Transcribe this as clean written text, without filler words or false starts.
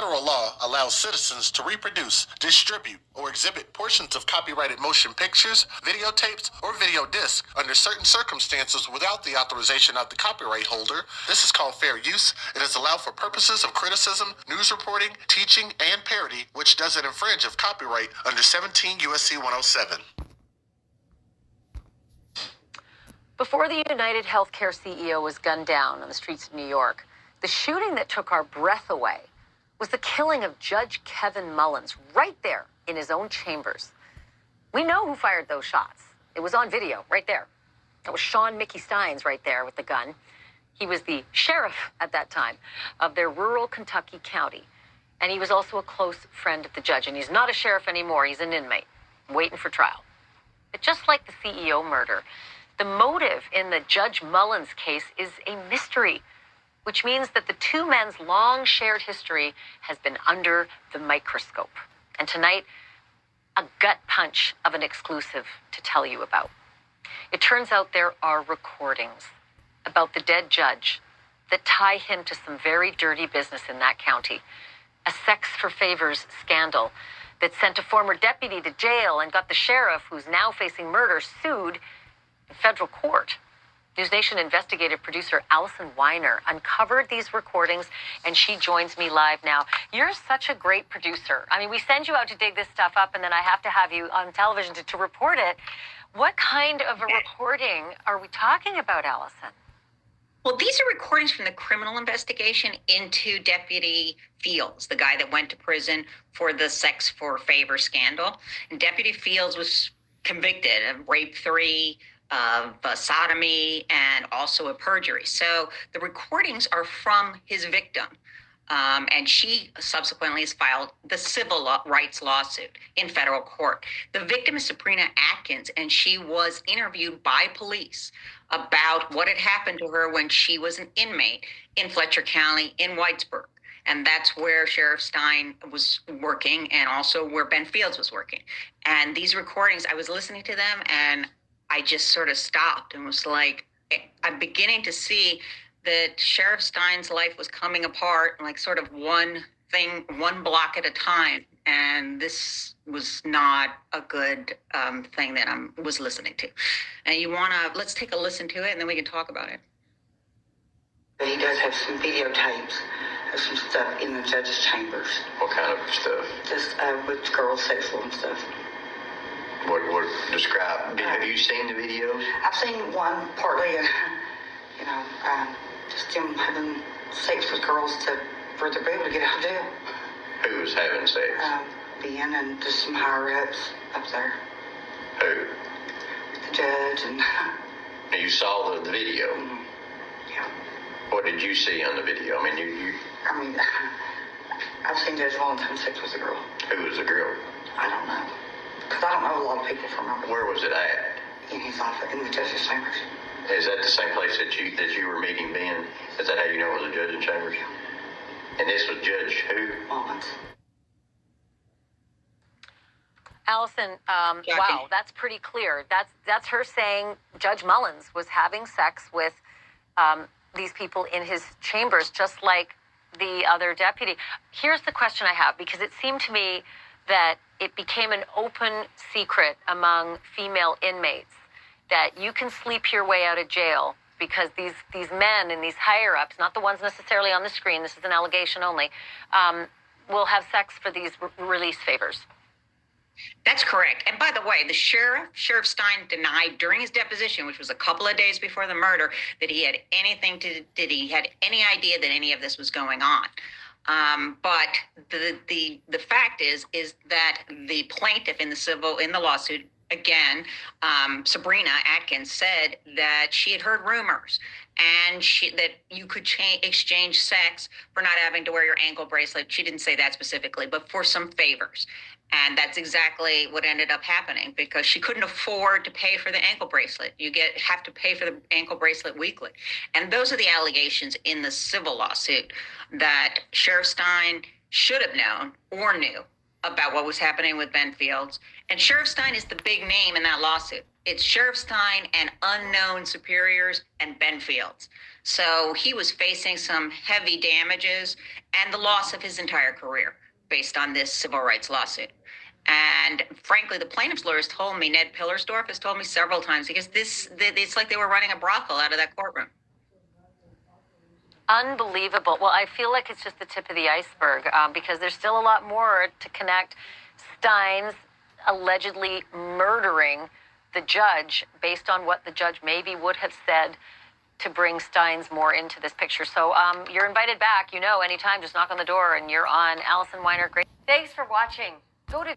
federal law allows citizens to reproduce, distribute, or exhibit portions of copyrighted motion pictures, videotapes, or video discs under certain circumstances without the authorization of the copyright holder. This is called fair use. It is allowed for purposes of criticism, news reporting, teaching, and parody, which doesn't infringe of copyright under 17 U.S.C. 107. Before the United Healthcare CEO was gunned down on the streets of New York, the shooting that took our breath away was the killing of Judge Kevin Mullins right there in his own chambers. We know who fired those shots. It was on video right there. That was Sean Mickey Steins right there with the gun. He was the sheriff at that time of their rural Kentucky county. And he was also a close friend of the judge. And he's not a sheriff anymore. He's an inmate waiting for trial. But just like the CEO murder, the motive in the Judge Mullins case is a mystery, which means that the two men's long shared history has been under the microscope. And tonight, a gut punch of an exclusive to tell you about. It turns out there are recordings about the dead judge that tie him to some very dirty business in that county. A sex for favors scandal that sent a former deputy to jail and got the sheriff, who's now facing murder, sued in federal court. News Nation investigative producer Allison Weiner uncovered these recordings, and she joins me live now. You're such a great producer. I mean, we send you out to dig this stuff up, and then I have to have you on television to report it. What kind of a recording are we talking about, Allison? Well, these are recordings from the criminal investigation into Deputy Fields, the guy that went to prison for the sex for favor scandal. And Deputy Fields was convicted of rape 3, of sodomy, and also of perjury. So the recordings are from his victim. And she subsequently has filed the civil rights lawsuit in federal court. The victim is Sabrina Atkins, and she was interviewed by police about what had happened to her when she was an inmate in Fletcher County in Whitesburg. And that's where Sheriff Stein was working, and also where Ben Fields was working. And these recordings, I was listening to them, and I just sort of stopped and was like, I'm beginning to see that Sheriff Stein's life was coming apart, like sort of one thing, one block at a time. And this was not a good thing that I was listening to. And let's take a listen to it, and then we can talk about it. He does have some videotapes of some stuff in the judge's chambers. What kind of stuff? Just with girls sexual and stuff. What describe? Have you seen the videos? I've seen one partly, just them having sex with girls for them to be able to get out of jail. Who was having sex? Ben and just some higher ups up there. Who? The judge and. You saw the video. Mm-hmm. Yeah. What did you see on the video? I mean, I've seen Judge Mullins having sex with a girl. Who was the girl? I don't know. Because I don't know a lot of people from over Where was it at? in his office, in the judge's chambers. Is that the same place that you were meeting Ben? Is that how you know it was a judge in chambers? And this was Judge who? Mullins. Allison, wow, that's pretty clear. That's her saying Judge Mullins was having sex with these people in his chambers, just like the other deputy. Here's the question I have, because it seemed to me that it became an open secret among female inmates that you can sleep your way out of jail because these men and these higher-ups, not the ones necessarily on the screen, this is an allegation only, will have sex for these release favors. That's correct. And by the way, the Sheriff Stein denied during his deposition, which was a couple of days before the murder, that he had he had any idea that any of this was going on. But the fact is that the plaintiff in the lawsuit, again, Sabrina Atkins, said that she had heard rumors and that you could exchange sex for not having to wear your ankle bracelet. She didn't say that specifically, but for some favors. And that's exactly what ended up happening, because she couldn't afford to pay for the ankle bracelet. You have to pay for the ankle bracelet weekly. And those are the allegations in the civil lawsuit that Sheriff Stein should have known or knew about what was happening with Ben Fields. And Sheriff Stein is the big name in that lawsuit. It's Sheriff Stein and unknown superiors and Ben Fields. So he was facing some heavy damages and the loss of his entire career based on this civil rights lawsuit. And frankly, the plaintiff's lawyers told me, Ned Pillersdorf has told me several times, because it's like they were running a brothel out of that courtroom. Unbelievable. Well, I feel like it's just the tip of the iceberg because there's still a lot more to connect Stein's allegedly murdering the judge based on what the judge maybe would have said to bring Stein's more into this picture. So you're invited back, anytime. Just knock on the door and you're on. Alison Weiner, great. Thanks for watching. Go to